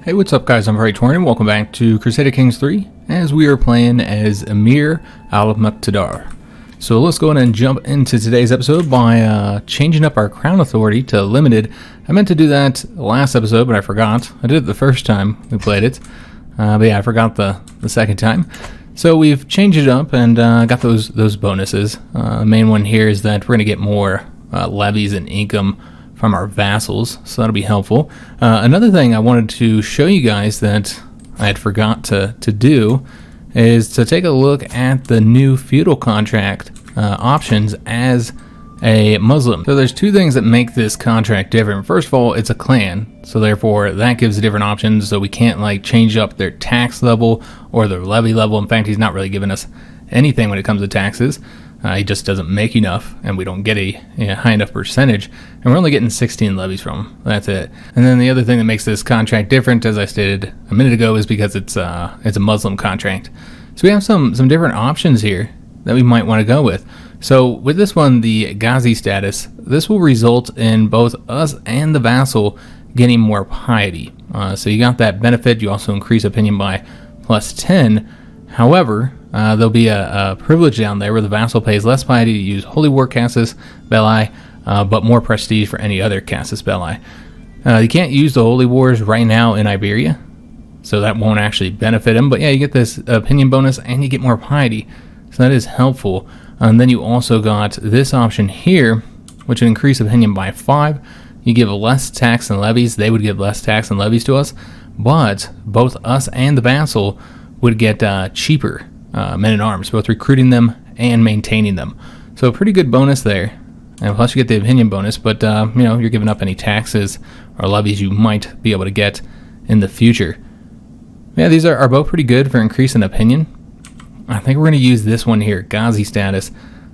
Hey, what's up guys, I'm Praetorian, welcome back to Crusader Kings 3, as we are playing as Emir al-Muqtadir. So let's go ahead and jump into today's episode by changing up our crown authority to limited. I meant to do that last episode, but I forgot. I did it the first time we played it, but yeah, I forgot the second time. So we've changed it up and got those bonuses. The main one here is that we're going to get more levies and income from our vassals, so that'll be helpful. Another thing I wanted to show you guys that I had forgot to do is to take a look at the new feudal contract options as a Muslim. So there's two things that make this contract different. First of all, it's a clan, so therefore that gives different options, so we can't like change up their tax level or their levy level. In fact, he's not really giving us anything when it comes to taxes. He just doesn't make enough, and we don't get a high enough percentage, and we're only getting 16 levies from him. That's it. And then the other thing that makes this contract different, as I stated a minute ago, is because it's a Muslim contract. So we have some different options here that we might want to go with. So with this one, the Ghazi status, this will result in both us and the vassal getting more piety. So you got that benefit. You also increase opinion by +10. However, there'll be a privilege down there where the vassal pays less piety to use Holy War Casus Belli, but more prestige for any other Casus Belli. You can't use the Holy Wars right now in Iberia, so that won't actually benefit him. But yeah, you get this opinion bonus and you get more piety, so that is helpful. And then you also got this option here, which would increase opinion by 5. You give less tax and levies. They would give less tax and levies to us, but both us and the vassal would get cheaper men-at-arms, both recruiting them and maintaining them. So a pretty good bonus there. And plus you get the opinion bonus, but you're giving up any taxes or levies you might be able to get in the future. Yeah, these are both pretty good for increasing opinion. I think we're going to use this one here, Ghazi status,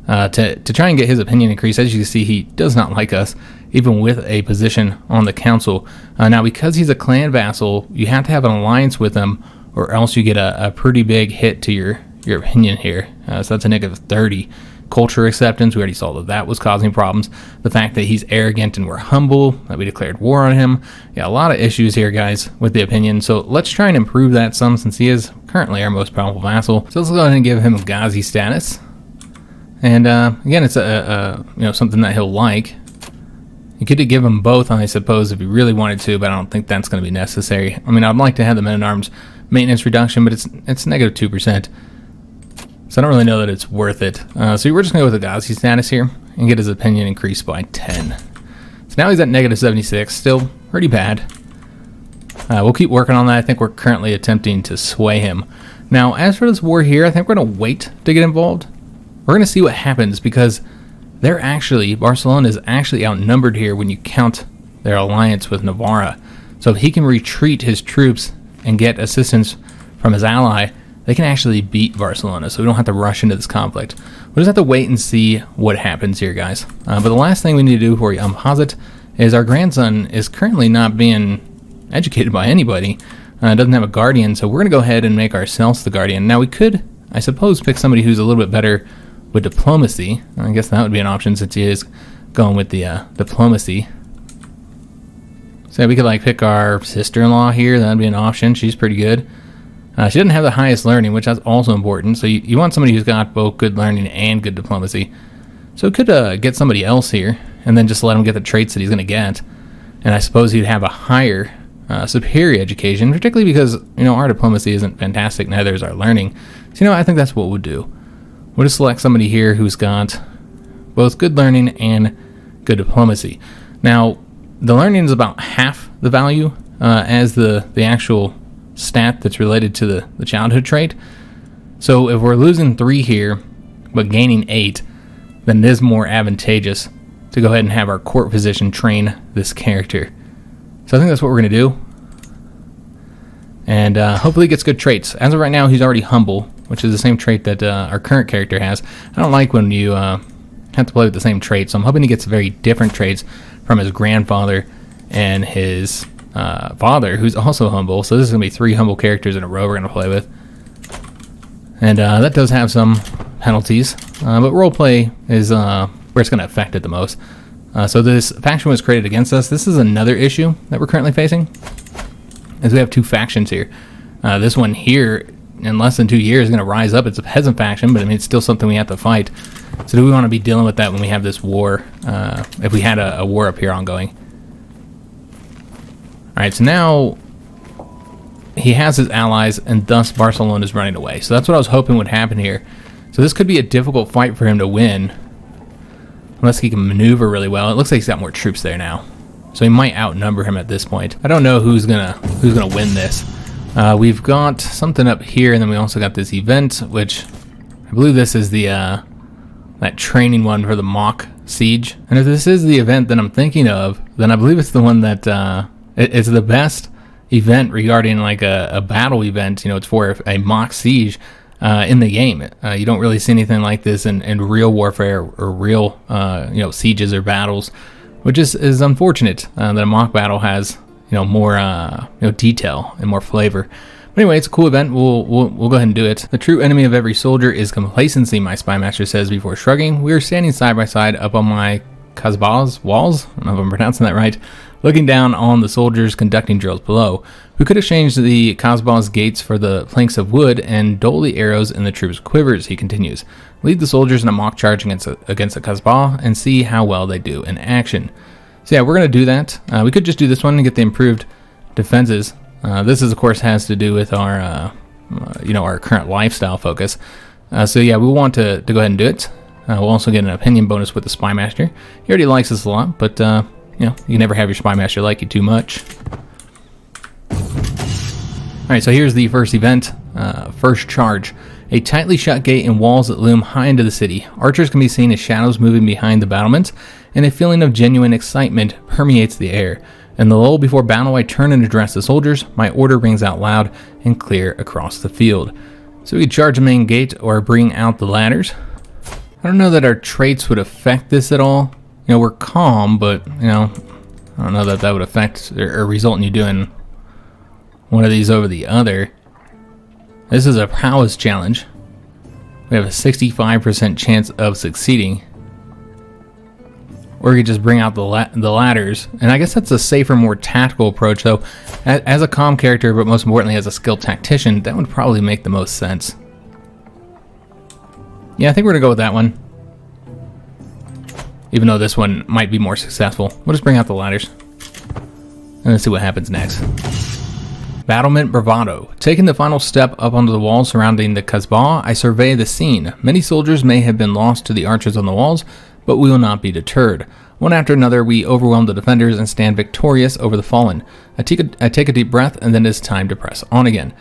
to try and get his opinion increased. As you can see, he does not like us, even with a position on the council. Now, because he's a clan vassal, you have to have an alliance with him, or else you get a pretty big hit to your opinion here. So that's a -30. Culture acceptance, we already saw that was causing problems. The fact that he's arrogant and we're humble, that we declared war on him. Yeah, a lot of issues here, guys, with the opinion. So let's try and improve that some, since he is currently our most powerful vassal. So let's go ahead and give him a Ghazi status. And again, it's something that he'll like. You could give him both, I suppose, if you really wanted to, but I don't think that's going to be necessary. I mean, I'd like to have the men-at-arms maintenance reduction, but it's -2%. So I don't really know that it's worth it. So we're just going to go with the Ghazi status here and get his opinion increased by 10. So now he's at -76, still pretty bad. We'll keep working on that. I think we're currently attempting to sway him. Now, as for this war here, I think we're going to wait to get involved. We're going to see what happens, because Barcelona is actually outnumbered here when you count their alliance with Navarra. So if he can retreat his troops and get assistance from his ally, they can actually beat Barcelona, so we don't have to rush into this conflict. We'll just have to wait and see what happens here, guys. But the last thing we need to do for Impasse is our grandson is currently not being educated by anybody. Doesn't have a guardian, so we're going to go ahead and make ourselves the guardian. Now, we could, I suppose, pick somebody who's a little bit better with diplomacy. I guess that would be an option, since he is going with the diplomacy. So we could pick our sister-in-law here. That would be an option. She's pretty good. She doesn't have the highest learning, which is also important. So you want somebody who's got both good learning and good diplomacy. So we could get somebody else here, and then just let him get the traits that he's going to get. And I suppose he'd have a higher, superior education, particularly because our diplomacy isn't fantastic, neither is our learning. So I think that's what we'll do. We'll just select somebody here who's got both good learning and good diplomacy. Now, the learning is about half the value as the actual stat that's related to the childhood trait. So if we're losing 3 here, but gaining 8, then it is more advantageous to go ahead and have our court physician train this character. So I think that's what we're going to do. And hopefully he gets good traits. As of right now, he's already humble, which is the same trait that our current character has. I don't like when you have to play with the same traits, so I'm hoping he gets very different traits from his grandfather and his father, who's also humble. So this is going to be 3 humble characters in a row we're going to play with. And that does have some penalties, but roleplay is where it's going to affect it the most. So this faction was created against us. This is another issue that we're currently facing. as we have two factions here. This one here, in less than 2 years, is going to rise up. It's a peasant faction, but I mean, it's still something we have to fight. So do we want to be dealing with that when we have this war, if we had a war up here ongoing? Alright, so now he has his allies, and thus Barcelona is running away. So that's what I was hoping would happen here. So this could be a difficult fight for him to win, unless he can maneuver really well. It looks like he's got more troops there now, so he might outnumber him at this point. I don't know who's gonna win this. We've got something up here, and then we also got this event, which I believe this is the that training one for the mock siege. And if this is the event that I'm thinking of, then I believe it's the one that it's the best event regarding like a battle event. You know, it's for a mock siege in the game. You don't really see anything like this in real warfare or real you know, sieges or battles, which is unfortunate that a mock battle has, you know, more you know, detail and more flavor. But anyway, it's a cool event. We'll go ahead and do it. The true enemy of every soldier is complacency, my Spymaster says before shrugging. We are standing side by side up on my Kasbah's walls. I don't know if I'm pronouncing that right. Looking down on the soldiers conducting drills below. We could exchange the Kasbah's gates for the planks of wood and dole the arrows in the troops' quivers, he continues. Lead the soldiers in a mock charge against the Kasbah and see how well they do in action. So yeah, we're going to do that. We could just do this one and get the improved defenses. This is, of course, has to do with our, you know, our current lifestyle focus. So yeah, we want to go ahead and do it. We'll also get an opinion bonus with the Spymaster. He already likes us a lot, but you know, you can never have your Spymaster like you too much. Alright, so here's the first event. First charge. A tightly shut gate and walls that loom high into the city. Archers can be seen as shadows moving behind the battlements, and a feeling of genuine excitement permeates the air. In the lull before battle, I turn and address the soldiers. My order rings out loud and clear across the field. So we could charge the main gate or bring out the ladders. I don't know that our traits would affect this at all. You know, we're calm, but, you know, I don't know that that would affect or result in you doing one of these over the other. This is a prowess challenge. We have a 65% chance of succeeding. Or you could just bring out the ladders. And I guess that's a safer, more tactical approach, though. As a calm character, but most importantly as a skilled tactician, that would probably make the most sense. Yeah, I think we're going to go with that one. Even though this one might be more successful. We'll just bring out the ladders. And let's see what happens next. Battlement Bravado. Taking the final step up onto the walls surrounding the Kasbah, I survey the scene. Many soldiers may have been lost to the archers on the walls, but we will not be deterred. One after another, we overwhelm the defenders and stand victorious over the fallen. I take a deep breath, and then it is time to press on again.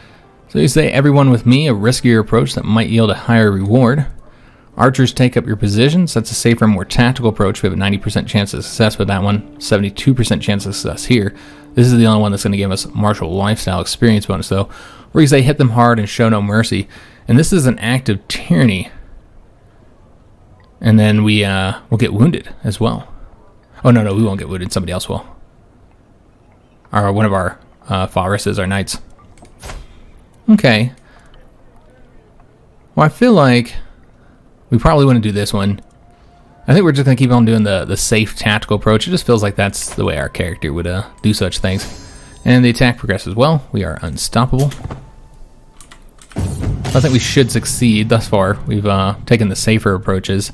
So you say, everyone with me, a riskier approach that might yield a higher reward. Archers take up your positions. That's a safer, more tactical approach. We have a 90% chance of success with that one. 72% chance of success here. This is the only one that's going to give us Marshal lifestyle experience bonus, though. Where you say, hit them hard and show no mercy. And this is an act of tyranny. And then we'll get wounded as well. Oh, no, we won't get wounded. Somebody else will. One of our Faruses, our knights. Okay. Well, I feel like we probably want to do this one. I think we're just going to keep on doing the safe tactical approach. It just feels like that's the way our character would do such things. And the attack progresses well. We are unstoppable. I think we should succeed thus far. We've taken the safer approaches.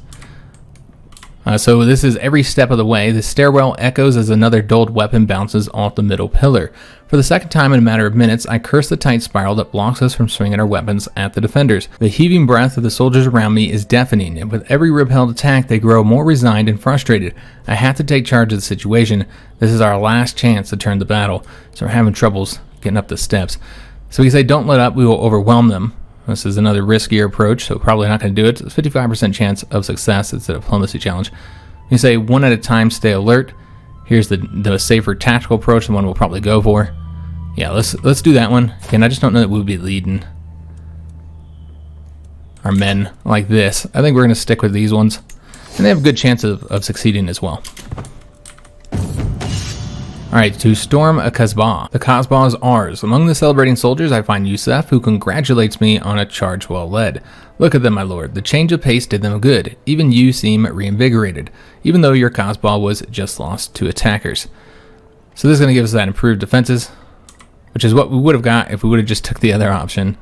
So this is every step of the way. The stairwell echoes as another dulled weapon bounces off the middle pillar. For the second time in a matter of minutes, I curse the tight spiral that blocks us from swinging our weapons at the defenders. The heaving breath of the soldiers around me is deafening, and with every repelled attack, they grow more resigned and frustrated. I have to take charge of the situation. This is our last chance to turn the battle, so we're having troubles getting up the steps. So we say, don't let up, we will overwhelm them. This is another riskier approach, so probably not going to do it. It's a 55% chance of success. It's a diplomacy challenge. You say, one at a time, stay alert. Here's the safer tactical approach, the one we'll probably go for. Yeah, let's do that one. And I just don't know that we'll be leading our men like this. I think we're going to stick with these ones. And they have a good chance of succeeding as well. Alright, to storm a Kasbah. The Kasbah is ours. Among the celebrating soldiers, I find Yusuf, who congratulates me on a charge well led. Look at them, my lord. The change of pace did them good. Even you seem reinvigorated, even though your Kasbah was just lost to attackers. So this is going to give us that improved defenses. which is what we would have got if we would have just took the other option.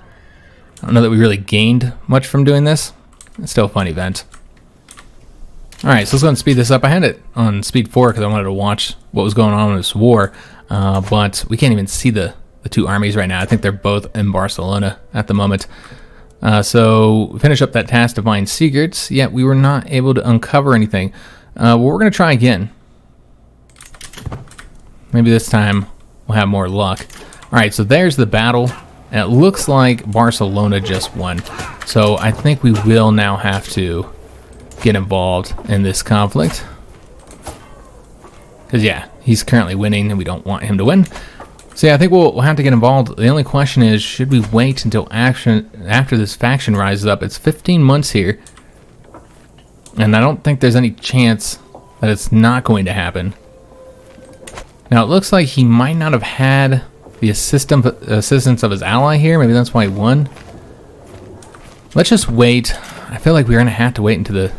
I don't know that we really gained much from doing this. It's still a fun event. Alright, so let's go and speed this up. I had it on speed 4 because I wanted to watch what was going on in this war, but we can't even see the two armies right now. I think they're both in Barcelona at the moment. So finish up that task to find secrets, yet we were not able to uncover anything. Well, we're going to try again. Maybe this time we'll have more luck. Alright, so there's the battle, and it looks like Barcelona just won. So I think we will now have to get involved in this conflict. Because, yeah, he's currently winning, and we don't want him to win. So, yeah, I think we'll have to get involved. The only question is, should we wait until after this faction rises up? It's 15 months here. And I don't think there's any chance that it's not going to happen. Now, it looks like he might not have had the assistance of his ally here. Maybe that's why he won. Let's just wait. I feel like we're going to have to wait until the...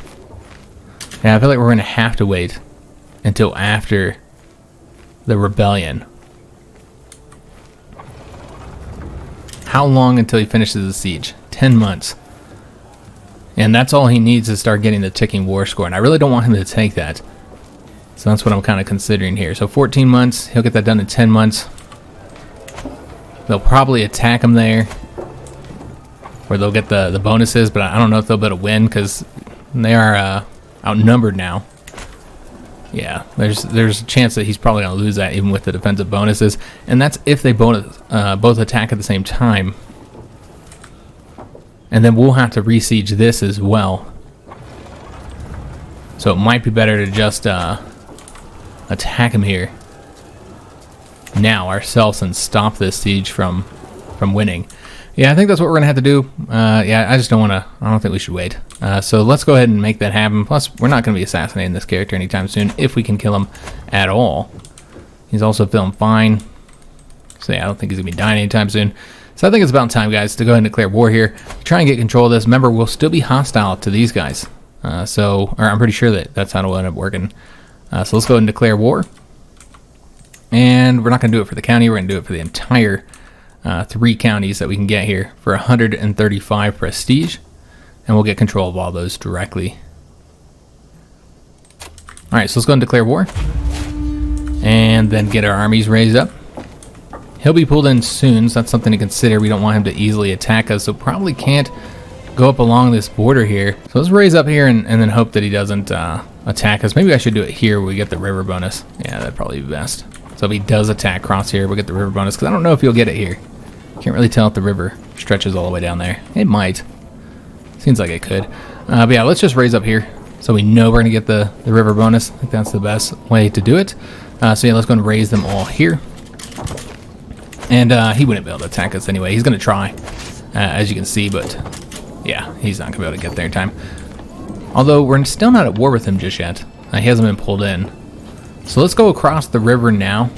Yeah, I feel like we're going to have to wait until after the rebellion. How long until he finishes the siege? 10 months. And that's all he needs to start getting the ticking war score. And I really don't want him to take that. So that's what I'm kind of considering here. So 14 months, he'll get that done in 10 months. They'll probably attack him there, where they'll get the bonuses, but I don't know if they'll be able to win because they are outnumbered now. Yeah, there's a chance that he's probably going to lose that even with the defensive bonuses, and that's if they both attack at the same time. And then we'll have to re-siege this as well. So it might be better to just attack him here now ourselves and stop this siege from winning. Yeah, I think that's what we're gonna have to do. Yeah, I just don't think we should wait. So let's go ahead and make that happen. Plus, we're not gonna be assassinating this character anytime soon if we can kill him at all. He's also feeling fine. So yeah, I don't think he's gonna be dying anytime soon. So I think it's about time, guys, to go ahead and declare war here. Try and get control of this. Remember, we'll still be hostile to these guys. Or I'm pretty sure that's how it'll end up working. So let's go ahead and declare war. And we're not going to do it for the county. We're going to do it for the entire 3 counties that we can get here for 135 prestige. And we'll get control of all those directly. Alright, so let's go ahead and declare war. And then get our armies raised up. He'll be pulled in soon, so that's something to consider. We don't want him to easily attack us, so probably can't go up along this border here. So let's raise up here and then hope that he doesn't attack us. Maybe I should do it here where we get the river bonus. Yeah, that'd probably be best. So if he does attack cross here, we'll get the river bonus, because I don't know if he'll get it here. Can't really tell if the river stretches all the way down there. It might. Seems like it could. But yeah, let's just raise up here so we know we're going to get the river bonus. I think that's the best way to do it. So yeah, let's go and raise them all here. And he wouldn't be able to attack us anyway. He's going to try, as you can see, but yeah, he's not going to be able to get there in time. Although we're still not at war with him just yet. He hasn't been pulled in. So let's go across the river now.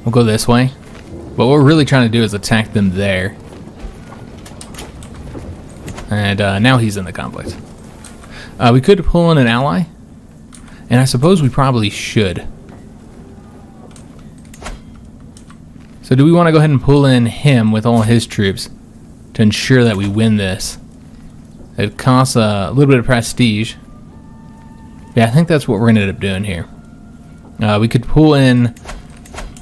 We'll go this way. But what we're really trying to do is attack them there. And now he's in the conflict. We could pull in an ally. And I suppose we probably should. So do we want to go ahead and pull in him with all his troops to ensure that we win this? It costs a little bit of prestige. Yeah, I think that's what we're going to end up doing here. We could pull in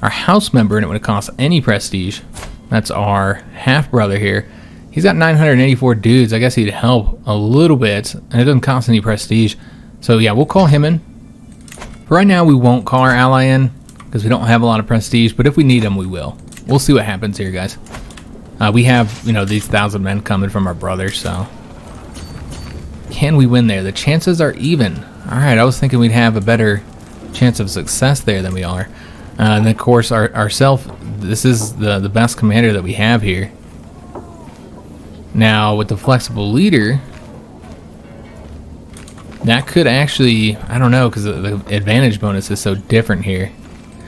our house member and it would cost any prestige. That's our half-brother here. He's got 984 dudes. I guess he'd help a little bit, and it doesn't cost any prestige. So yeah, we'll call him in. For right now, we won't call our ally in because we don't have a lot of prestige, but if we need him, we will. We'll see what happens here, guys. We have, these 1,000 men coming from our brother, so... Can we win there? The chances are even. Alright, I was thinking we'd have a better chance of success there than we are. And of course, ourself, this is the best commander that we have here. Now, with the flexible leader, that could actually, I don't know, because the advantage bonus is so different here.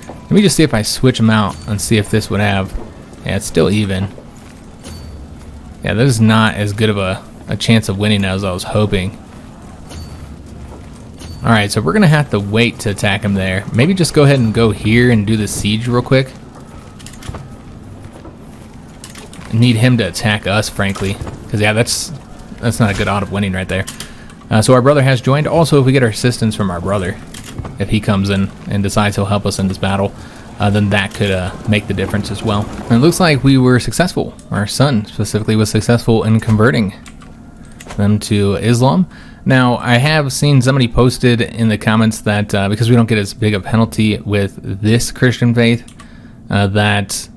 Let me just see if I switch them out and see if this would have, yeah, it's still even. Yeah, that is not as good of a chance of winning as I was hoping. Alright, so we're going to have to wait to attack him there. Maybe just go ahead and go here and do the siege real quick. need him to attack us, frankly. Because, yeah, that's not a good odd of winning right there. So our brother has joined. Also, if we get our assistance from our brother, if he comes in and decides he'll help us in this battle, then that could make the difference as well. And it looks like we were successful. Our son, specifically, was successful in converting them to Islam. Now, I have seen somebody posted in the comments that because we don't get as big a penalty with this Christian faith, that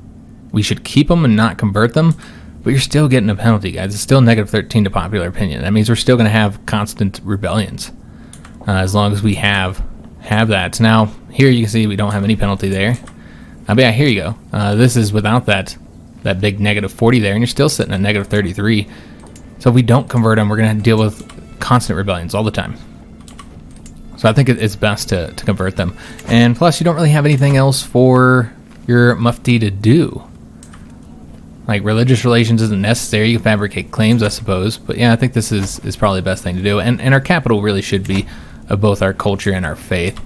we should keep them and not convert them. But you're still getting a penalty, guys. It's still -13 to popular opinion. That means we're still going to have constant rebellions as long as we have that. So now, here you can see we don't have any penalty there. But yeah, here you go. This is without that big -40 there, and you're still sitting at -33. So if we don't convert them, we're going to deal with constant rebellions all the time. So I think it's best to convert them. And plus, you don't really have anything else for your mufti to do. Like, religious relations isn't necessary. You can fabricate claims, I suppose. But yeah, I think this is probably the best thing to do. And our capital really should be of both our culture and our faith.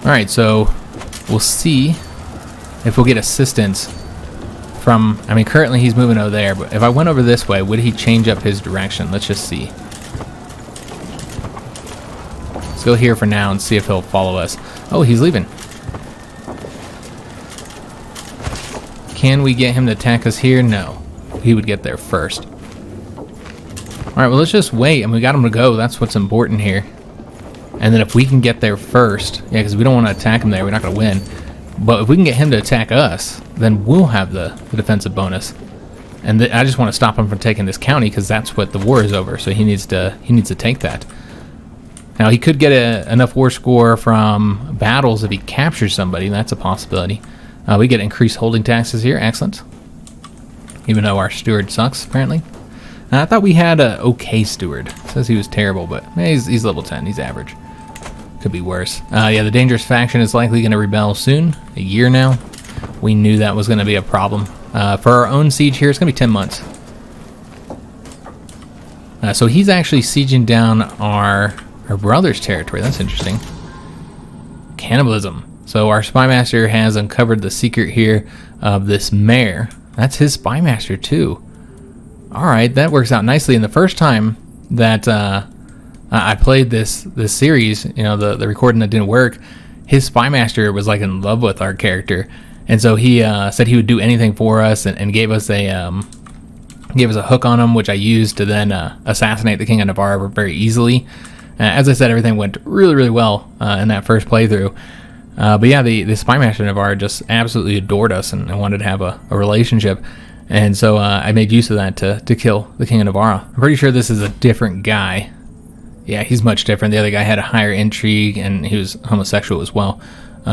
Alright, so we'll see if we'll get assistance from... I mean, currently he's moving over there. But if I went over this way, would he change up his direction? Let's just see. Let's go here for now and see if he'll follow us. Oh, he's leaving. Can we get him to attack us here? No. He would get there first. Alright, well, let's just wait. And we got him to go. That's what's important here. And then if we can get there first... Yeah, because we don't want to attack him there. We're not going to win. But if we can get him to attack us, then we'll have the defensive bonus. And I just want to stop him from taking this county because that's what the war is over. So he needs to take that. Now, he could get enough war score from battles if he captures somebody. That's a possibility. We get increased holding taxes here. Excellent. Even though our steward sucks, apparently. I thought we had a okay steward. It says he was terrible, but he's level 10. He's average. Could be worse. Yeah, the dangerous faction is likely going to rebel soon. A year now. We knew that was going to be a problem. For our own siege here, it's going to be 10 months. So he's actually sieging down our brother's territory. That's interesting. Cannibalism. So our Spymaster has uncovered the secret here of this mayor. That's his Spymaster too. Alright, that works out nicely. And the first time that I played this series, you know, the recording that didn't work, his Spymaster was like in love with our character. And so he said he would do anything for us and gave us a hook on him, which I used to then assassinate the King of Navarre very easily. As I said, everything went really, really well in that first playthrough. But yeah, the Spymaster Navarre just absolutely adored us and wanted to have a relationship. And so I made use of that to kill the King of Navarre. I'm pretty sure this is a different guy. Yeah, he's much different. The other guy had a higher intrigue, and he was homosexual as well.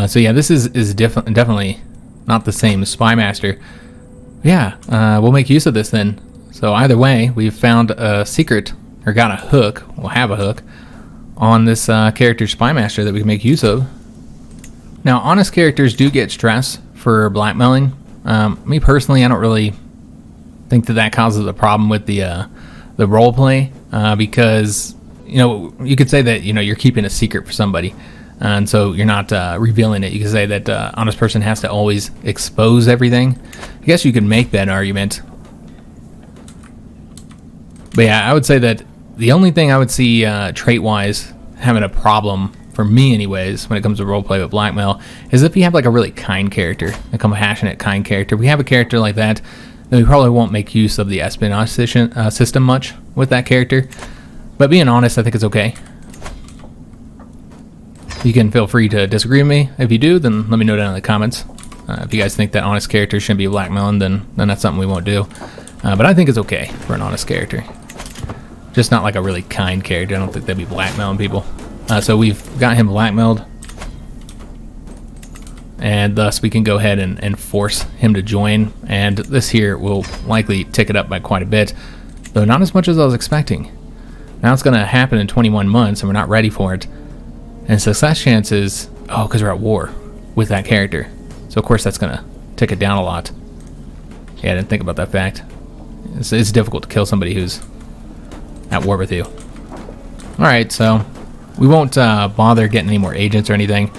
So yeah, this is definitely not the same Spymaster. Yeah, we'll make use of this then. So either way, we've found a secret, or got a hook, we'll have a hook, on this character Spymaster that we can make use of. Now, honest characters do get stress for blackmailing. Me personally, I don't really think that causes a problem with the roleplay because, you know, you could say that, you know, you're keeping a secret for somebody, and so you're not revealing it. You could say that honest person has to always expose everything. I guess you could make that argument. But yeah, I would say that the only thing I would see trait-wise having a problem, for me anyways, when it comes to roleplay with blackmail, is if you have like a really kind character, a compassionate, kind character. If we have a character like that, then we probably won't make use of the espionage system much with that character. But being honest, I think it's okay. You can feel free to disagree with me. If you do, then let me know down in the comments. If you guys think that honest characters shouldn't be blackmailing, then that's something we won't do. But I think it's okay for an honest character. Just not like a really kind character. I don't think they'd be blackmailing people. So we've got him blackmailed, and thus we can go ahead and force him to join, and this here will likely tick it up by quite a bit, though not as much as I was expecting. Now it's going to happen in 21 months, and we're not ready for it, and success chances, oh, because we're at war with that character, so of course that's going to tick it down a lot. Yeah, I didn't think about that fact. It's difficult to kill somebody who's at war with you. Alright, so we won't bother getting any more agents or anything.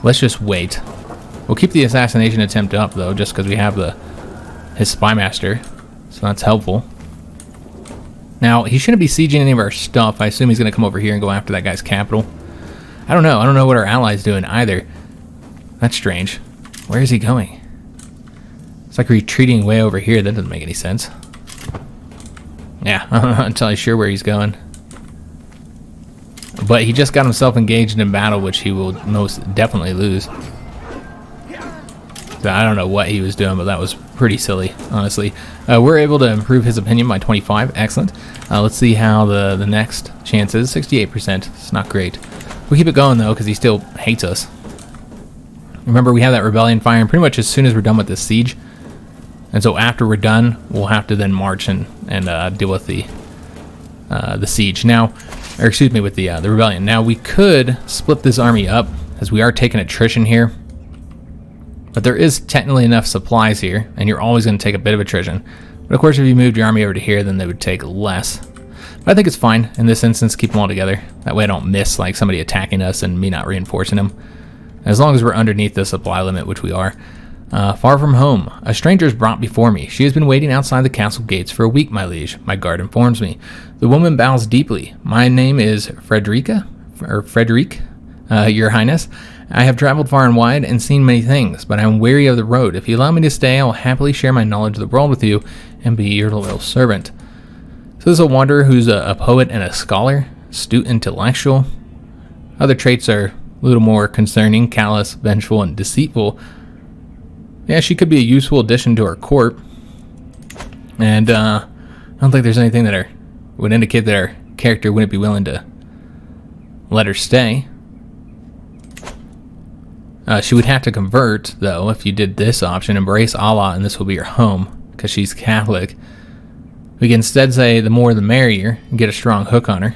Let's just wait. We'll keep the assassination attempt up, though, just because we have the his Spymaster, so that's helpful. Now, he shouldn't be sieging any of our stuff. I assume he's going to come over here and go after that guy's capital. I don't know. I don't know what our ally's doing either. That's strange. Where is he going? It's like retreating way over here. That doesn't make any sense. Yeah, I'm not entirely sure where he's going. But he just got himself engaged in battle, which he will most definitely lose. So I don't know what he was doing, but that was pretty silly, honestly. We're able to improve his opinion by 25. Excellent. Let's see how the next chance is. 68%. It's not great. We'll keep it going, though, because he still hates us. Remember, we have that rebellion firing pretty much as soon as we're done with this siege. And so after we're done, we'll have to then march and deal with the siege. Now, or excuse me, with the rebellion. Now, we could split this army up, as we are taking attrition here. But there is technically enough supplies here, and you're always going to take a bit of attrition. But of course, if you moved your army over to here, then they would take less. But I think it's fine in this instance. Keep them all together. That way I don't miss like somebody attacking us and me not reinforcing them. As long as we're underneath the supply limit, which we are. Far from home. A stranger is brought before me. She has been waiting outside the castle gates for a week, my liege. My guard informs me. The woman bows deeply. My name is Frederique, your highness. I have traveled far and wide and seen many things, but I am weary of the road. If you allow me to stay, I will happily share my knowledge of the world with you and be your loyal servant. So this is a wanderer who's a poet and a scholar, astute intellectual. Other traits are a little more concerning, callous, vengeful, and deceitful. Yeah, she could be a useful addition to our court. And I don't think there's anything that would indicate that our character wouldn't be willing to let her stay. She would have to convert, though, if you did this option. Embrace Allah, and this will be your home, because she's Catholic. We can instead say the more the merrier, and get a strong hook on her.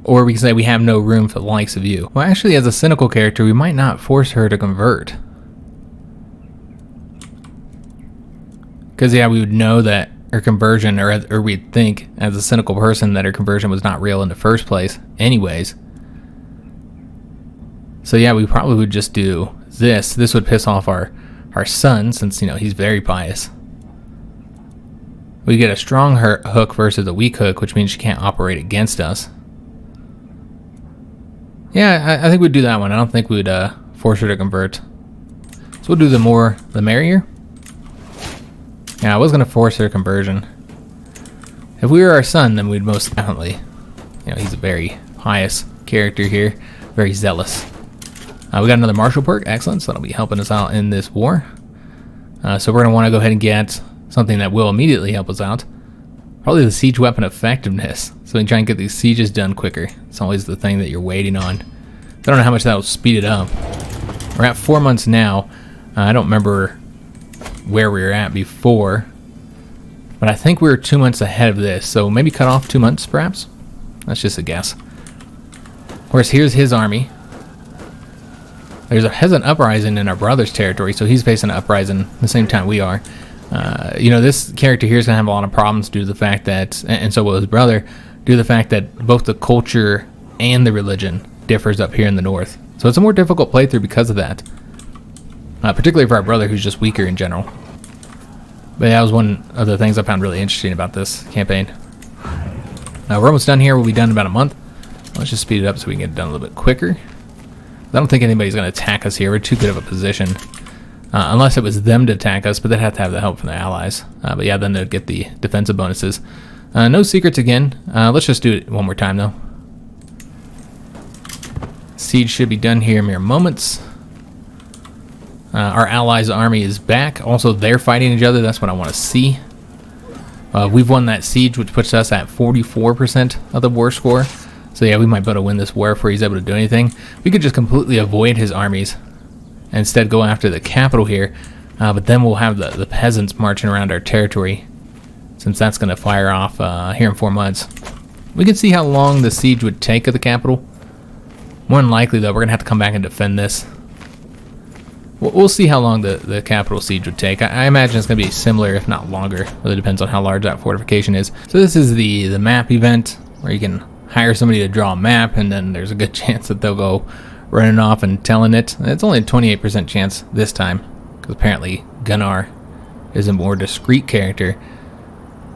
Or we can say we have no room for the likes of you. Well, actually, as a cynical character, we might not force her to convert. Because, yeah, we would know that her conversion, or we'd think, as a cynical person, that her conversion was not real in the first place, anyways. So yeah, we probably would just do this. This would piss off our son, since, you know, he's very pious. We get a strong hook versus a weak hook, which means she can't operate against us. Yeah, I think we'd do that one. I don't think we'd force her to convert. So we'll do the more the merrier. Yeah, I was going to force her conversion. If we were our son, then we'd most definitely, you know, he's a very pious character here, very zealous. We got another Marshal perk, excellent, so that'll be helping us out in this war. So we're going to want to go ahead and get something that will immediately help us out. Probably the siege weapon effectiveness, so we can try and get these sieges done quicker. It's always the thing that you're waiting on. I don't know how much that will speed it up. We're at 4 months now. I don't remember where we were at before, but I think we were 2 months ahead of this, so maybe cut off 2 months, perhaps? That's just a guess. Of course, here's his army. Has an uprising in our brother's territory, so he's facing an uprising the same time we are. You know, this character here is going to have a lot of problems due to the fact that, and so will his brother, due to the fact that both the culture and the religion differs up here in the north. So it's a more difficult playthrough because of that. Particularly for our brother, who's just weaker in general. But yeah, that was one of the things I found really interesting about this campaign. We're almost done here. We'll be done in about a month. Let's just speed it up so we can get it done a little bit quicker. I don't think anybody's going to attack us here. We're too good of a position. Unless it was them to attack us, but they'd have to have the help from the allies. But yeah, then they'd get the defensive bonuses. No secrets again. Let's just do it one more time, though. Siege should be done here in mere moments. Our allies' army is back. Also, they're fighting each other. That's what I want to see. We've won that siege, which puts us at 44% of the war score. So yeah, we might be able to win this war before he's able to do anything. We could just completely avoid his armies and instead go after the capital here. But then we'll have the peasants marching around our territory, since that's going to fire off here in 4 months. We can see how long the siege would take of the capital. More than likely, though, we're going to have to come back and defend this. We'll see how long the capital siege would take. I imagine it's going to be similar, if not longer. It really depends on how large that fortification is. So this is the map event, where you can hire somebody to draw a map, and then there's a good chance that they'll go running off and telling it. It's only a 28% chance this time, because apparently Gunnar is a more discreet character.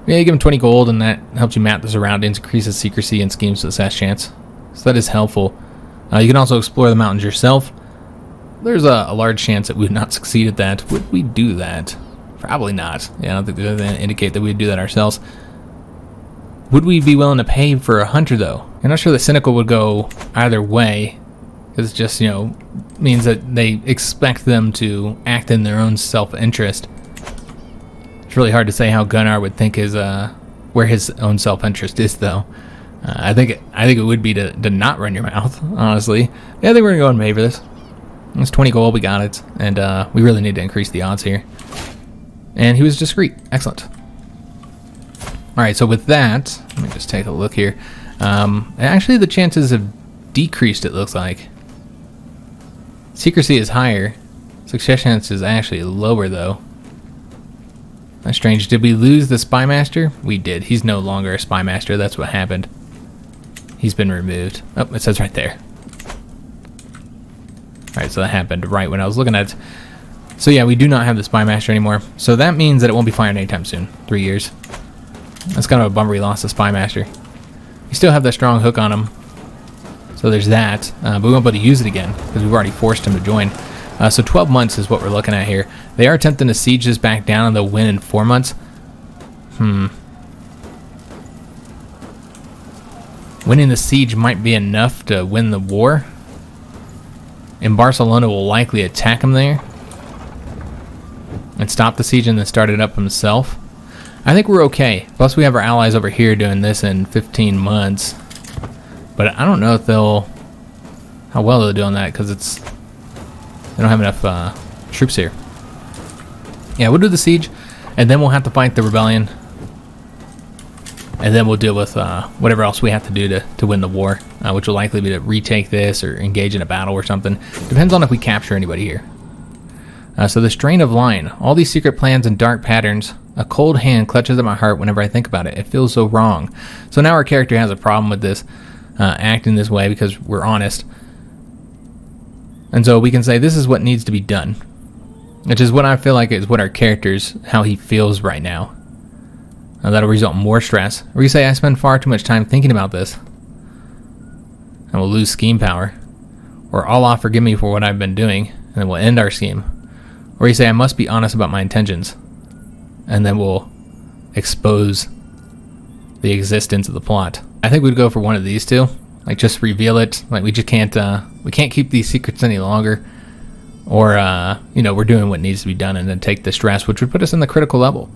Yeah, you give him 20 gold, and that helps you map the surroundings, increases secrecy, and schemes success chance. So that is helpful. You can also explore the mountains yourself. There's a large chance that we would not succeed at that. Would we do that? Probably not. Yeah, I don't think there's anything to indicate that we'd do that ourselves. Would we be willing to pay for a hunter, though? I'm not sure that Cynical would go either way. Because it just, means that they expect them to act in their own self-interest. It's really hard to say how Gunnar would think where his own self-interest is, though. I think it would be to not run your mouth, honestly. Yeah, I think we're gonna go and pay for this. It's 20 gold, we got it, and we really need to increase the odds here. And he was discreet, excellent. All right, so with that, let me just take a look here. Actually, the chances have decreased. It looks like secrecy is higher. Success chance is actually lower, though. That's strange. Did we lose the Spymaster? We did. He's no longer a Spymaster. That's what happened. He's been removed. Oh, it says right there. Alright, so that happened right when I was looking at it. So yeah, we do not have the Spymaster anymore. So that means that it won't be fired anytime soon. 3 years. That's kind of a bummer we lost the Spymaster. We still have that strong hook on him. So there's that. But we won't be able to use it again because we've already forced him to join. So 12 months is what we're looking at here. They are attempting to siege this back down, and they'll win in 4 months. Winning the siege might be enough to win the war. And Barcelona will likely attack him there and stop the siege and then start it up himself. I think we're okay. Plus we have our allies over here doing this in 15 months. But I don't know if how well they'll do on that, because they don't have enough troops here. Yeah, we'll do the siege, and then we'll have to fight the rebellion. And then we'll deal with whatever else we have to do to win the war, which will likely be to retake this or engage in a battle or something. Depends on if we capture anybody here. So the strain of line, all these secret plans and dark patterns, a cold hand clutches at my heart whenever I think about it. It feels so wrong. So now our character has a problem with this, acting this way, because we're honest. And so we can say this is what needs to be done, which is what I feel like is what our character's, how he feels right now. That'll result in more stress. Or you say I spend far too much time thinking about this and we'll lose scheme power. Or Allah forgive me for what I've been doing, and then we'll end our scheme. Or you say I must be honest about my intentions, and then we'll expose the existence of the plot. I think we'd go for one of these two. Like, just reveal it. Like, we just can't keep these secrets any longer. Or we're doing what needs to be done and then take the stress, which would put us in the critical level.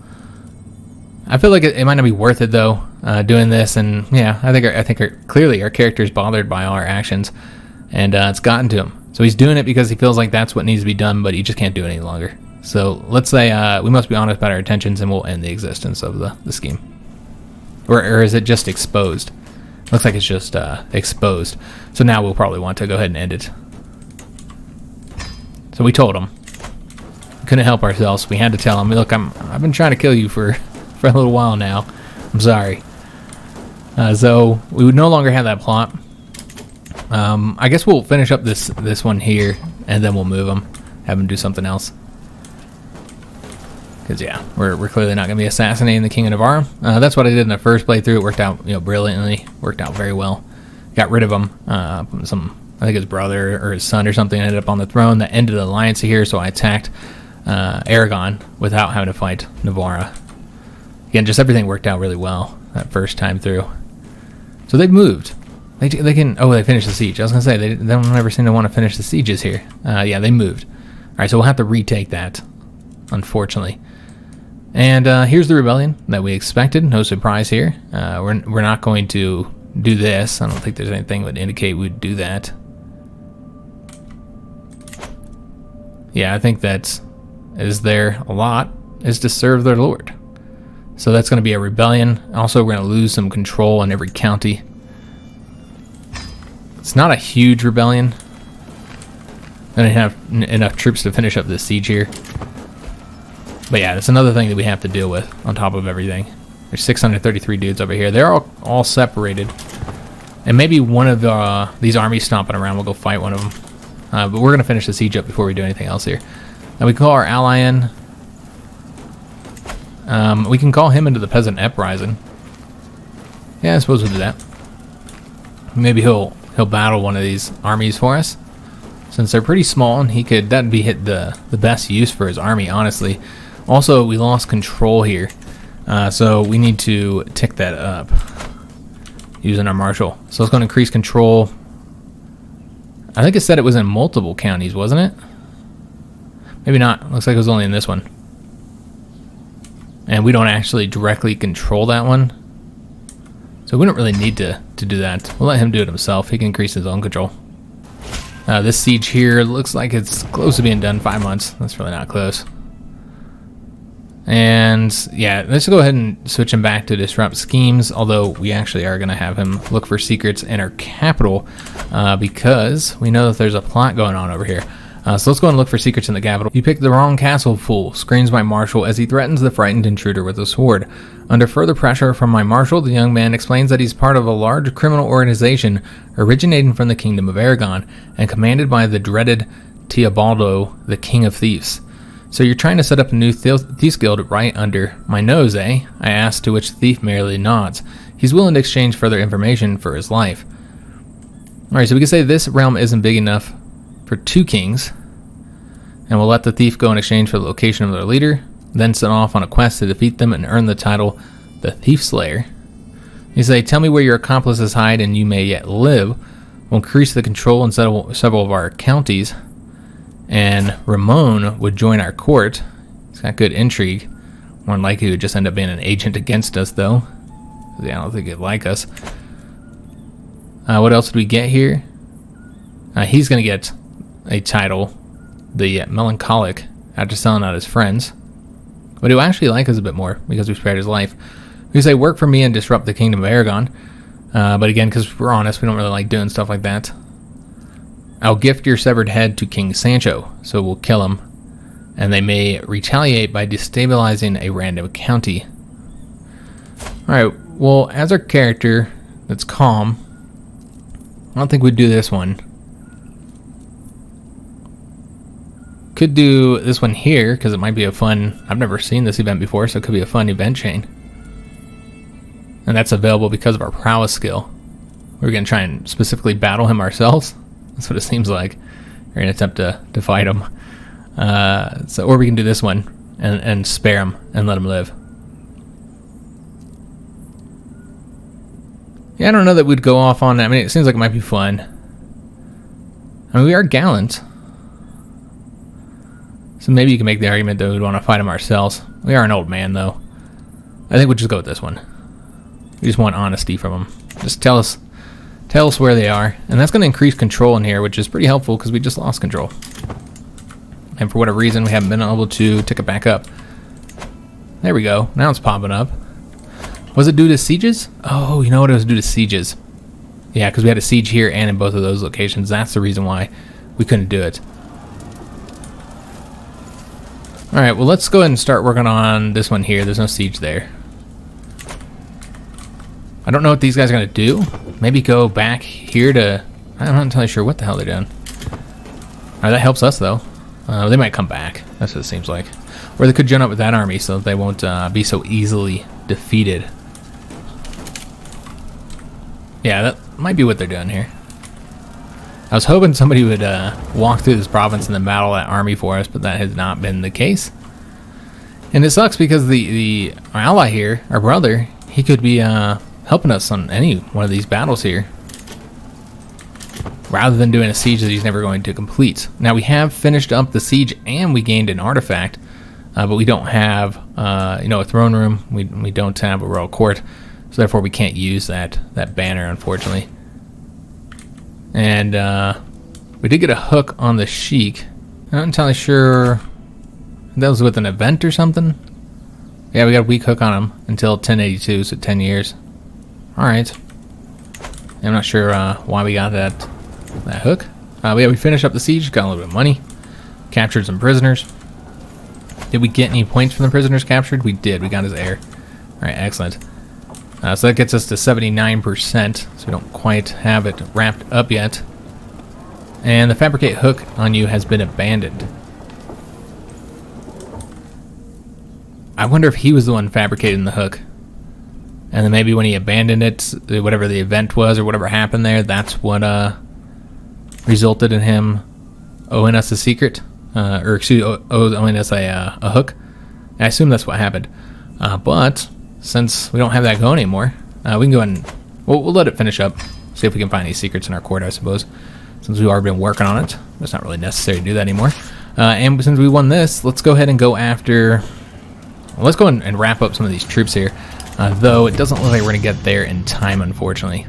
I feel like it might not be worth it, though, doing this. And yeah, I think clearly our character is bothered by all our actions, and it's gotten to him. So he's doing it because he feels like that's what needs to be done, but he just can't do it any longer. So let's say we must be honest about our intentions, and we'll end the existence of the scheme. Or is it just exposed? Looks like it's just exposed. So now we'll probably want to go ahead and end it. So we told him. We couldn't help ourselves. We had to tell him, look, I've been trying to kill you for a little while now. I'm sorry. So we would no longer have that plot. I guess we'll finish up this one here, and then we'll move him. Have him do something else. Because yeah, we're clearly not going to be assassinating the King of Navarre. That's what I did in the first playthrough. It worked out brilliantly. Worked out very well. Got rid of him. I think his brother or his son or something ended up on the throne. That ended the alliance here, so I attacked Aragon without having to fight Navarre. Again, just everything worked out really well that first time through. So they've moved. They can. Oh, they finished the siege. I was gonna say they don't ever seem to want to finish the sieges here. Yeah, they moved. All right, so we'll have to retake that, unfortunately. And here's the rebellion that we expected. No surprise here. We're not going to do this. I don't think there's anything that would indicate we'd do that. Yeah, I think that is there a lot is to serve their lord. So that's going to be a rebellion. Also, we're going to lose some control in every county. It's not a huge rebellion. I don't have enough troops to finish up this siege here. But yeah, that's another thing that we have to deal with on top of everything. There's 633 dudes over here. They're all separated. And maybe one of these armies stomping around will go fight one of them. But we're going to finish the siege up before we do anything else here. Now we call our ally in. We can call him into the peasant uprising. Yeah, I suppose we'll do that. Maybe he'll battle one of these armies for us, since they're pretty small, and that'd be the best use for his army, honestly. Also, we lost control here, so we need to tick that up using our Marshal. So it's going to increase control. I think it said it was in multiple counties, wasn't it? Maybe not. Looks like it was only in this one. And we don't actually directly control that one, so we don't really need to do that. We'll let him do it himself. He can increase his own control. This siege here looks like it's close to being done. 5 months. That's really not close. And yeah, let's go ahead and switch him back to disrupt schemes, although we actually are going to have him look for secrets in our capital, because we know that there's a plot going on over here. So let's go and look for secrets in the capital. You picked the wrong castle, fool, screams my Marshal as he threatens the frightened intruder with a sword. Under further pressure from my Marshal, the young man explains that he's part of a large criminal organization originating from the Kingdom of Aragon and commanded by the dreaded Teobaldo, the King of Thieves. So you're trying to set up a new thieves guild right under my nose, eh? I ask, to which the thief merely nods. He's willing to exchange further information for his life. Alright, so we can say this realm isn't big enough for 2 kings, and we'll let the thief go in exchange for the location of their leader, then set off on a quest to defeat them and earn the title the Thief Slayer. You say, tell me where your accomplices hide and you may yet live. We'll increase the control in several of our counties, and Ramon would join our court. He's got good intrigue. More than likely he would just end up being an agent against us, though. Yeah, I don't think he'd like us. What else did we get here? He's going to get a title, the Melancholic, after selling out his friends. But he'll actually like us a bit more because we spared his life. We say, work for me and disrupt the Kingdom of Aragon. But again, because we're honest, we don't really like doing stuff like that. I'll gift your severed head to King Sancho, so we'll kill him, and they may retaliate by destabilizing a random county. Alright, well, as our character that's calm, I don't think we'd do this one. Could do this one here, because it might be a fun... I've never seen this event before, so it could be a fun event chain. And that's available because of our prowess skill. We're going to try and specifically battle him ourselves. That's what it seems like. We're going to attempt to fight him. Or we can do this one and spare him and let him live. Yeah, I don't know that we'd go off on that. I mean, it seems like it might be fun. I mean, we are gallant. So maybe you can make the argument that we'd want to fight him ourselves. We are an old man, though. I think we'll just go with this one. We just want honesty from him. Just tell us where they are. And that's going to increase control in here, which is pretty helpful because we just lost control. And for whatever reason, we haven't been able to tick it back up. There we go. Now it's popping up. Was it due to sieges? Oh, you know what? It was due to sieges. Yeah, because we had a siege here and in both of those locations. That's the reason why we couldn't do it. Alright, well, let's go ahead and start working on this one here. There's no siege there. I don't know what these guys are going to do. Maybe go back here to... I'm not entirely sure what the hell they're doing. Alright, that helps us, though. They might come back. That's what it seems like. Or they could join up with that army so that they won't be so easily defeated. Yeah, that might be what they're doing here. I was hoping somebody would walk through this province and then battle that army for us, but that has not been the case. And it sucks because our ally here, our brother, he could be helping us on any one of these battles here, rather than doing a siege that he's never going to complete. Now, we have finished up the siege and we gained an artifact, but we don't have a throne room. We don't have a royal court, so therefore we can't use that banner, unfortunately. And we did get a hook on the Sheik. I'm not entirely sure if that was with an event or something. Yeah, we got a weak hook on him until 1082, so 10 years. Alright. I'm not sure why we got that hook. Yeah, we finished up the siege, got a little bit of money, captured some prisoners. Did we get any points from the prisoners captured? We did. We got his heir. Alright, excellent. So that gets us to 79%, so we don't quite have it wrapped up yet. And the fabricate hook on you has been abandoned. I wonder if he was the one fabricating the hook. And then maybe when he abandoned it, whatever the event was or whatever happened there, that's what resulted in him owing us a secret. Or excuse me, owing us a hook. And I assume that's what happened. But since we don't have that going anymore, we can go ahead and we'll let it finish up. See if we can find any secrets in our court, I suppose. Since we've already been working on it, it's not really necessary to do that anymore. And since we won this, let's go ahead and go after... Well, let's go and wrap up some of these troops here. Though it doesn't look like we're going to get there in time, unfortunately.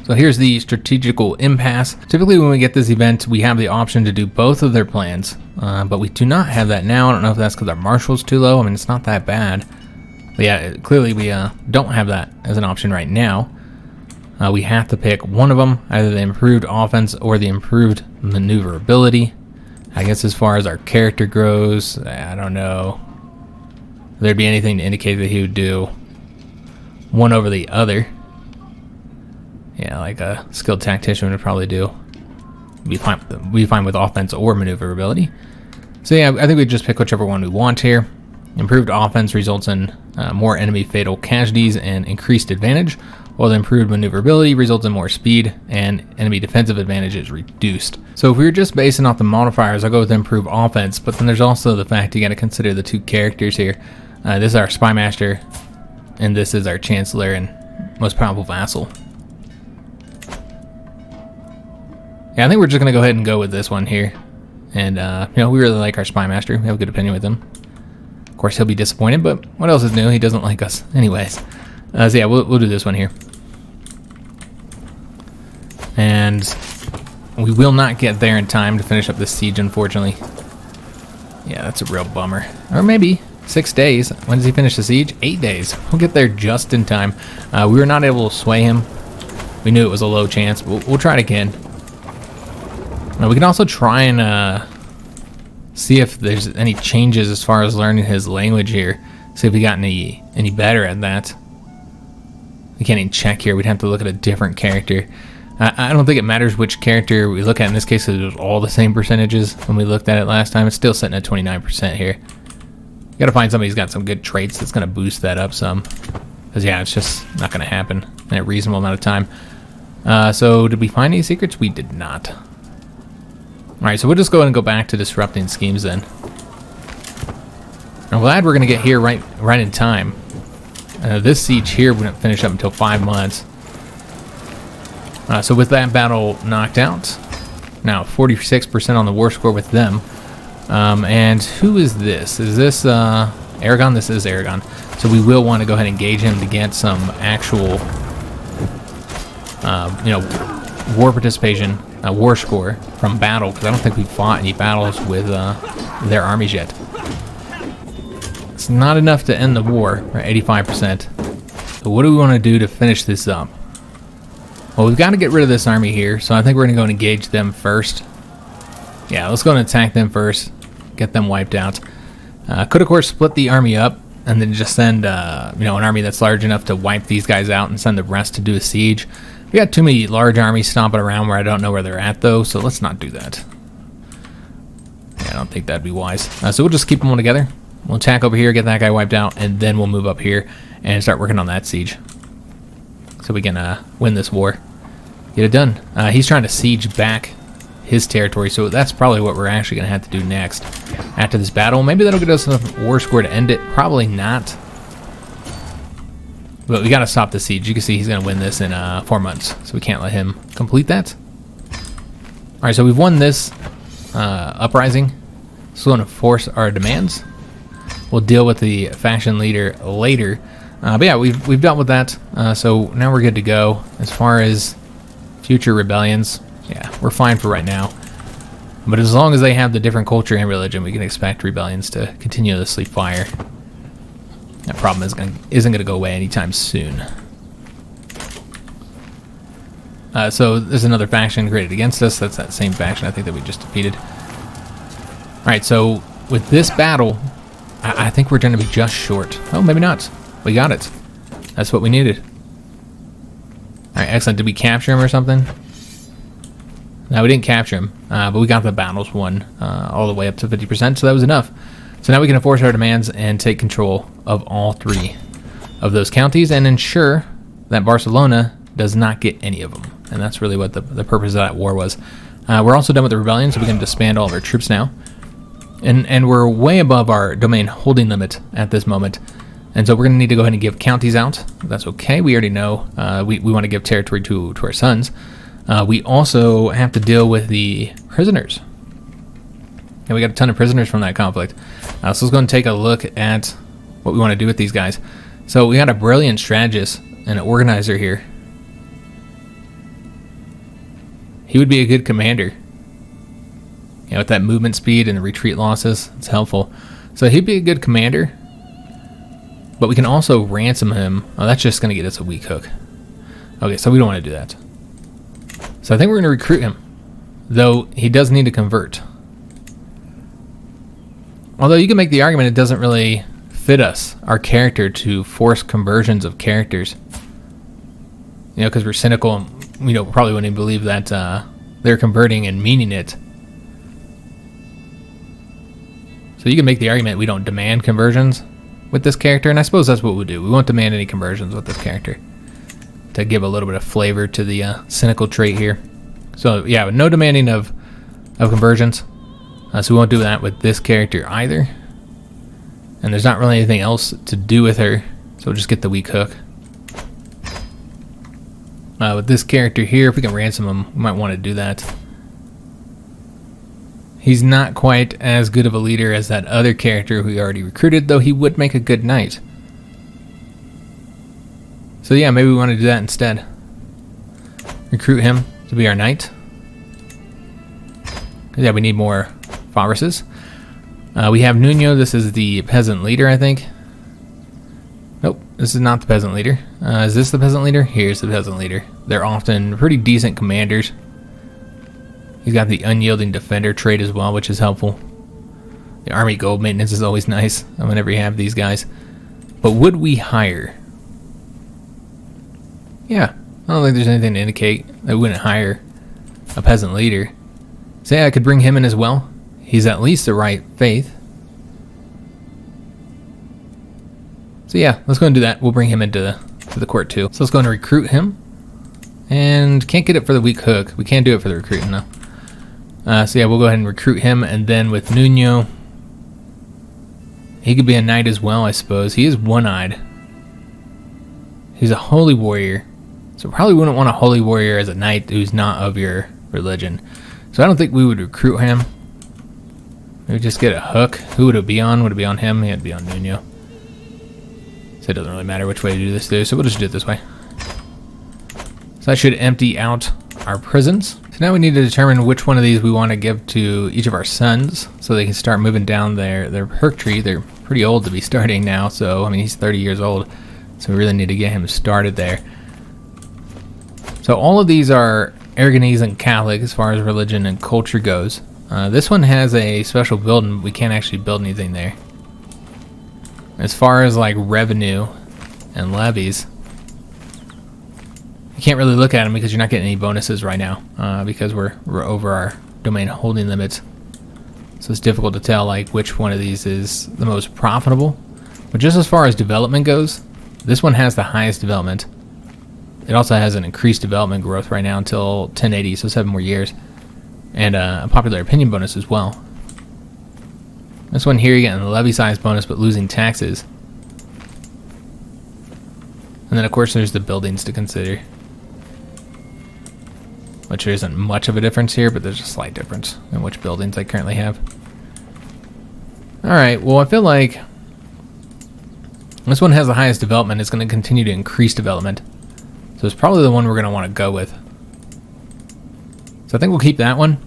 So here's the strategical impasse. Typically when we get this event, we have the option to do both of their plans. But we do not have that now. I don't know if that's because our Marshal's too low. I mean, it's not that bad. But yeah, clearly we don't have that as an option right now. We have to pick one of them, either the improved offense or the improved maneuverability. I guess as far as our character goes, I don't know if there'd be anything to indicate that he would do one over the other. Yeah, like a skilled tactician would probably do. Be fine with offense or maneuverability. So yeah, I think we just pick whichever one we want here. Improved offense results in more enemy fatal casualties and increased advantage, while the improved maneuverability results in more speed and enemy defensive advantage is reduced. So if we were just basing off the modifiers, I'll go with improved offense, but then there's also the fact you got to consider the two characters here. This is our Spymaster, and this is our Chancellor and most powerful vassal. Yeah, I think we're just going to go ahead and go with this one here. And, you know, we really like our Spymaster. We have a good opinion with him. Of course, he'll be disappointed, but what else is new? He doesn't like us anyways. So yeah, we'll do this one here. And we will not get there in time to finish up this siege, unfortunately. Yeah, that's a real bummer. Or maybe 6 days. When does he finish the siege? 8 days. We'll get there just in time. We were not able to sway him. We knew it was a low chance. We'll try it again. We can also try and see if there's any changes as far as learning his language here. See if we got any better at that. We can't even check here. We'd have to look at a different character. I don't think it matters which character we look at. In this case, it was all the same percentages when we looked at it last time. It's still sitting at 29% here. You gotta find somebody who's got some good traits that's gonna boost that up some. Because yeah, it's just not gonna happen in a reasonable amount of time. So did we find any secrets? We did not. Alright, so we'll just go ahead and go back to disrupting schemes then. I'm glad we're gonna get here right in time. This siege here wouldn't finish up until 5 months. So with that battle knocked out, now 46% on the war score with them. And who is this? Is this Aragon? This is Aragon. So we will want to go ahead and engage him to get some actual, you know, war participation, war score from battle, because I don't think we've fought any battles with their armies yet. It's not enough to end the war, right? 85%. So what do we want to do to finish this up? Well, we've got to get rid of this army here, so I think we're going to go and engage them first. Yeah, let's go and attack them first. Get them wiped out. Could, of course, split the army up and then just send, you know, an army that's large enough to wipe these guys out and send the rest to do a siege. We got too many large armies stomping around where I don't know where they're at, though, so let's not do that. Yeah, I don't think that'd be wise. So we'll just keep them all together. We'll attack over here, get that guy wiped out, and then we'll move up here and start working on that siege. So we can win this war. Get it done. He's trying to siege back his territory, so that's probably what we're actually going to have to do next after this battle. Maybe that'll get us enough war score to end it. Probably not. But we got to stop the siege. You can see he's going to win this in 4 months, so we can't let him complete that. Alright, so we've won this uprising. So we're going to force our demands. We'll deal with the faction leader later. But yeah, we've dealt with that. So now we're good to go. As far as future rebellions, yeah, we're fine for right now. But as long as they have the different culture and religion, we can expect rebellions to continuously fire. That problem isn't going to go away anytime soon. So there's another faction created against us. That's that same faction I think that we just defeated. Alright, so with this battle, I think we're going to be just short. Oh, maybe not. We got it. That's what we needed. Alright, excellent. Did we capture him or something? No, we didn't capture him, but we got the battles won all the way up to 50%, so that was enough. So now we can enforce our demands and take control of all 3 of those counties and ensure that Barcelona does not get any of them. And that's really what the purpose of that war was. We're also done with the rebellion, so we can disband all of our troops now. And we're way above our domain holding limit at this moment. And so we're going to need to go ahead and give counties out. That's okay. We already know we want to give territory to our sons. We also have to deal with the prisoners. And we got a ton of prisoners from that conflict. So let's go and take a look at what we want to do with these guys. So we got a brilliant strategist and an organizer here. He would be a good commander. You know, with that movement speed and the retreat losses, it's helpful. So he'd be a good commander. But we can also ransom him. Oh, that's just going to get us a weak hook. Okay, so we don't want to do that. So I think we're going to recruit him. Though he does need to convert. Although you can make the argument it doesn't really fit us, our character, to force conversions of characters. You know, because we're cynical and we probably wouldn't even believe that they're converting and meaning it. So you can make the argument we don't demand conversions with this character, and I suppose that's what we'll do. We won't demand any conversions with this character to give a little bit of flavor to the cynical trait here. So yeah, no demanding of conversions. So we won't do that with this character either. And there's not really anything else to do with her, so we'll just get the weak hook. With this character here, if we can ransom him, we might want to do that. He's not quite as good of a leader as that other character we already recruited, though he would make a good knight. So yeah, maybe we want to do that instead. Recruit him to be our knight. Yeah, we need more Fabreses. We have Nuno. This is the peasant leader, I think. Nope, this is not the peasant leader. Is this the peasant leader? Here's the peasant leader. They're often pretty decent commanders. He's got the unyielding defender trait as well, which is helpful. The army gold maintenance is always nice whenever you have these guys. But would we hire? Yeah, I don't think there's anything to indicate that we wouldn't hire a peasant leader. Say I could bring him in as well. He's at least the right faith. So yeah, let's go and do that. We'll bring him into the court too. So let's go and recruit him. And can't get it for the weak hook. We can't do it for the recruiting though. So yeah, we'll go ahead and recruit him, and then with Nuno, he could be a knight as well, I suppose. He is one-eyed. He's a holy warrior, so probably wouldn't want a holy warrior as a knight who's not of your religion. So I don't think we would recruit him. Maybe just get a hook. Who would it be on? Would it be on him? It'd be on Nuno. So it doesn't really matter which way to do this, so we'll just do it this way. So that should empty out our prisons. So now we need to determine which one of these we want to give to each of our sons so they can start moving down their perk tree. They're pretty old to be starting now, so I mean he's 30 years old, so we really need to get him started there. So all of these are Aragonese and Catholic as far as religion and culture goes. This one has a special building. We can't actually build anything there. As far as like revenue and levies, you can't really look at them because you're not getting any bonuses right now because we're over our domain holding limits. So it's difficult to tell like which one of these is the most profitable. But just as far as development goes, this one has the highest development. It also has an increased development growth right now until 1080, so 7 more years. And a popular opinion bonus as well. This one here, you're getting the levy size bonus but losing taxes. And then of course there's the buildings to consider. Which there isn't much of a difference here, but there's a slight difference in which buildings I currently have. Alright, well I feel like this one has the highest development. It's going to continue to increase development. So it's probably the one we're going to want to go with. So I think we'll keep that one.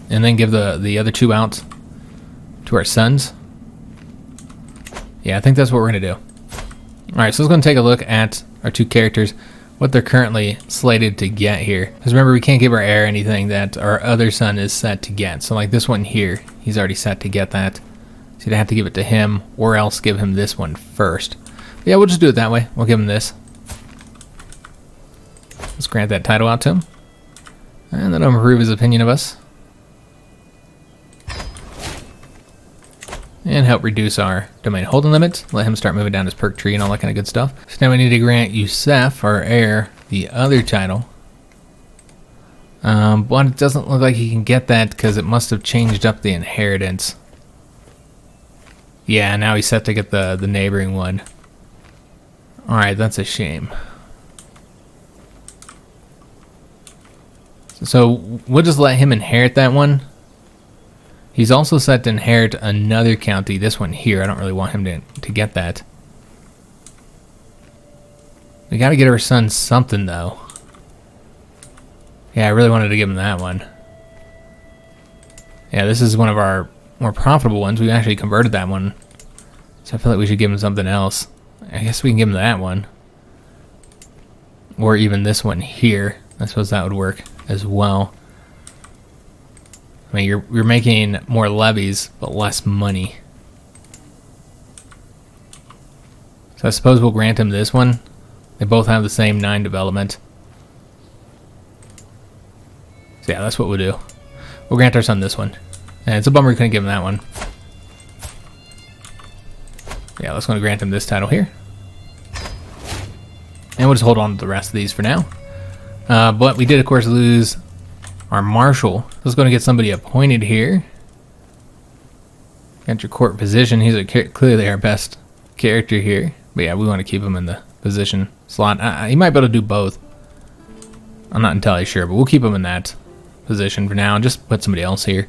And then give the other 2 out to our sons. Yeah, I think that's what we're going to do. Alright, so let's go and take a look at our 2 characters. What they're currently slated to get here. Because remember, we can't give our heir anything that our other son is set to get. So like this one here, he's already set to get that. So you'd have to give it to him, or else give him this one first. But yeah, we'll just do it that way. We'll give him this. Let's grant that title out to him. And that'll improve his opinion of us. and help reduce our domain holding limits. Let him start moving down his perk tree and all that kind of good stuff. So now we need to grant Yusef, our heir, the other title. But it doesn't look like he can get that because it must have changed up the inheritance. Yeah, now he's set to get the neighboring one. Alright, that's a shame. So we'll just let him inherit that one. He's also set to inherit another county, this one here. I don't really want him to get that. We gotta get our son something though. Yeah, I really wanted to give him that one. Yeah, this is one of our more profitable ones. We actually converted that one. So I feel like we should give him something else. I guess we can give him that one. Or even this one here. I suppose that would work as well. I mean, you're making more levies, but less money. So I suppose we'll grant him this one. They both have the same 9 development. So yeah, that's what we'll do. We'll grant our son this one. And it's a bummer we couldn't give him that one. Yeah, let's go and grant him this title here. And we'll just hold on to the rest of these for now. But we did, of course, lose our Marshal. Let's go and get somebody appointed here. Enter court position. He's clearly our best character here. But yeah, we want to keep him in the position slot. He might be able to do both. I'm not entirely sure, but we'll keep him in that position for now and just put somebody else here.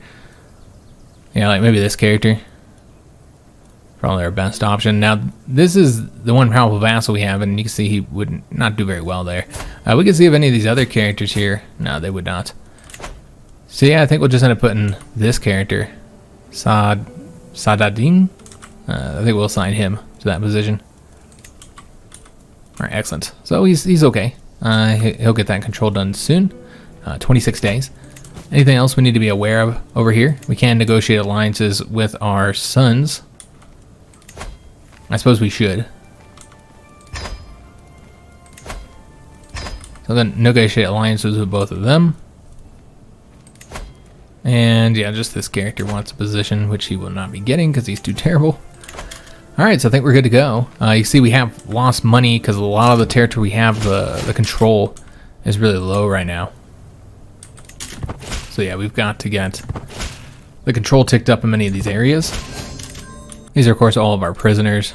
Yeah, like maybe this character. Probably our best option. Now, this is the one powerful vassal we have, and you can see he would not do very well there. We can see if any of these other characters here. No, they would not. So yeah, I think we'll just end up putting this character, Sadadin. I think we'll assign him to that position. All right, excellent. So he's okay. He'll get that control done soon. 26 days. Anything else we need to be aware of over here? We can negotiate alliances with our sons. I suppose we should. So then negotiate alliances with both of them. And yeah, just this character wants a position, which he will not be getting because he's too terrible. Alright, so I think we're good to go. You see we have lost money because a lot of the territory we have, the control is really low right now. So yeah, we've got to get the control ticked up in many of these areas. These are, of course, all of our prisoners.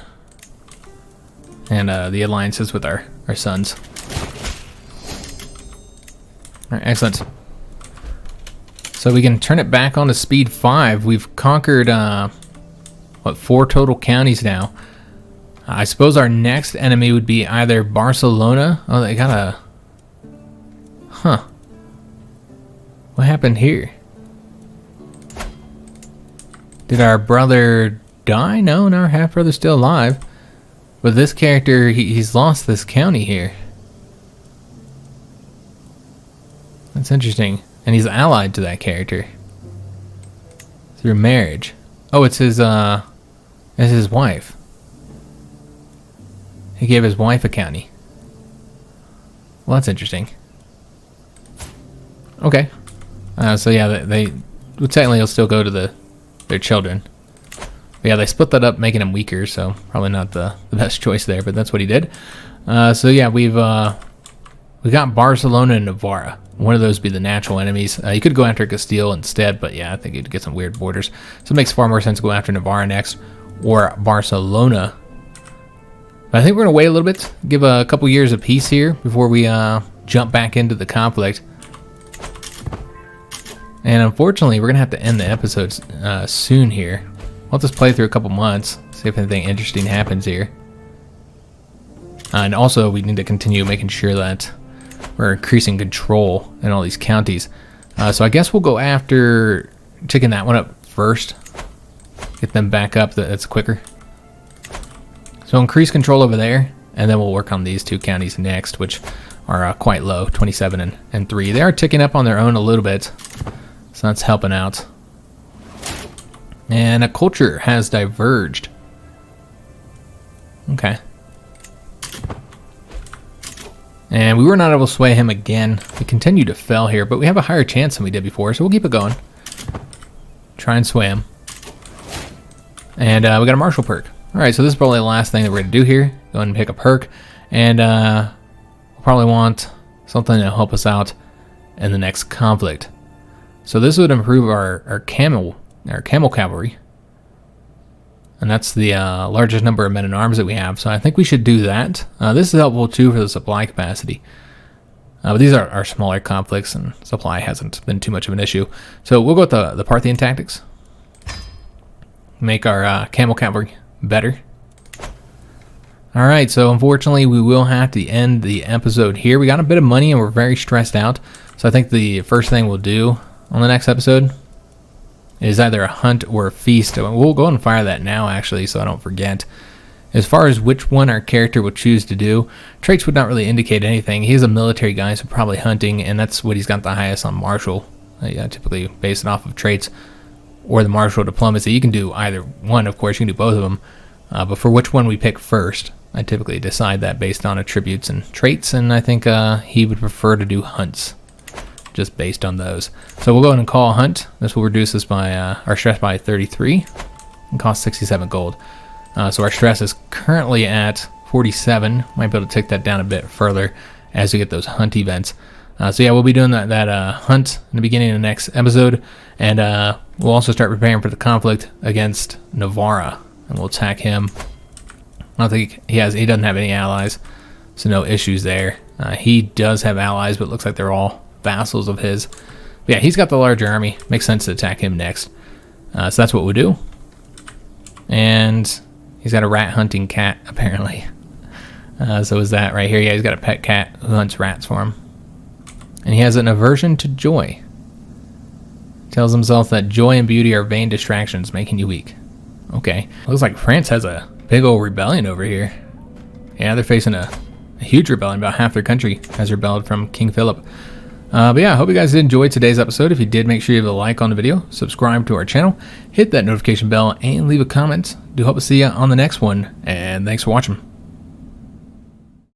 And the alliances with our sons. Alright, excellent. So we can turn it back on to speed 5. We've conquered, what, 4 total counties now. I suppose our next enemy would be either Barcelona. Oh, they got a... Huh. What happened here? Did our brother die? No, our half-brother's still alive. But this character, he's lost this county here. That's interesting. And he's allied to that character through marriage. Oh, it's his wife. He gave his wife a county. Well, that's interesting. Okay. So yeah, they technically will still go to their children. But yeah, they split that up, making him weaker, so probably not the best choice there, but that's what he did. So yeah, we got Barcelona and Navarra. One of those would be the natural enemies. You could go after Castile instead, but yeah, I think you'd get some weird borders. So it makes far more sense to go after Navarra next, or Barcelona. But I think we're going to wait a little bit, give a couple years of peace here before we jump back into the conflict. And unfortunately, we're going to have to end the episodes soon here. I'll just play through a couple months, see if anything interesting happens here. And also, we need to continue making sure that we're increasing control in all these counties. So I guess we'll go after taking that one up first. Get them back up, that's quicker. So increase control over there, and then we'll work on these 2 counties next, which are quite low, 27 and 3. They are ticking up on their own a little bit, so that's helping out. And a culture has diverged. Okay. And we were not able to sway him again. We continue to fail here, but we have a higher chance than we did before, so we'll keep it going. Try and sway him. And we got a Marshal perk. Alright, so this is probably the last thing that we're going to do here. Go ahead and pick a perk. And we'll probably want something to help us out in the next conflict. So this would improve our camel cavalry. And that's the largest number of men-at-arms that we have. So I think we should do that. This is helpful too for the supply capacity. But these are smaller conflicts, and supply hasn't been too much of an issue. So we'll go with the Parthian tactics. Make our camel cavalry better. Alright, so unfortunately we will have to end the episode here. We got a bit of money and we're very stressed out. So I think the first thing we'll do on the next episode is either a hunt or a feast. We'll go and fire that now, actually, so I don't forget. As far as which one our character will choose to do, traits would not really indicate anything. He's a military guy, so probably hunting, and that's what he's got the highest on Marshal. Typically base it off of traits or the Marshal diplomacy. You can do either one, of course, you can do both of them. But for which one we pick first, I typically decide that based on attributes and traits, and I think he would prefer to do hunts, just based on those. So we'll go ahead and call a hunt. This will reduce us by our stress by 33 and cost 67 gold. So our stress is currently at 47. Might be able to take that down a bit further as we get those hunt events. So yeah, we'll be doing that hunt in the beginning of the next episode, and we'll also start preparing for the conflict against Navarra, and we'll attack him. I don't think he doesn't have any allies, so no issues there. He does have allies, but it looks like they're all vassals of his. But yeah, he's got the larger army. Makes sense to attack him next. So that's what we'll do. And he's got a rat hunting cat, apparently. So is that right here? Yeah, he's got a pet cat who hunts rats for him. And he has an aversion to joy. Tells himself that joy and beauty are vain distractions, making you weak. Okay. Looks like France has a big old rebellion over here. Yeah, they're facing a huge rebellion. About half their country has rebelled from King Philip. But yeah, I hope you guys did enjoy today's episode. If you did, make sure you leave a like on the video, subscribe to our channel, hit that notification bell, and leave a comment. Do hope to see you on the next one, and thanks for watching.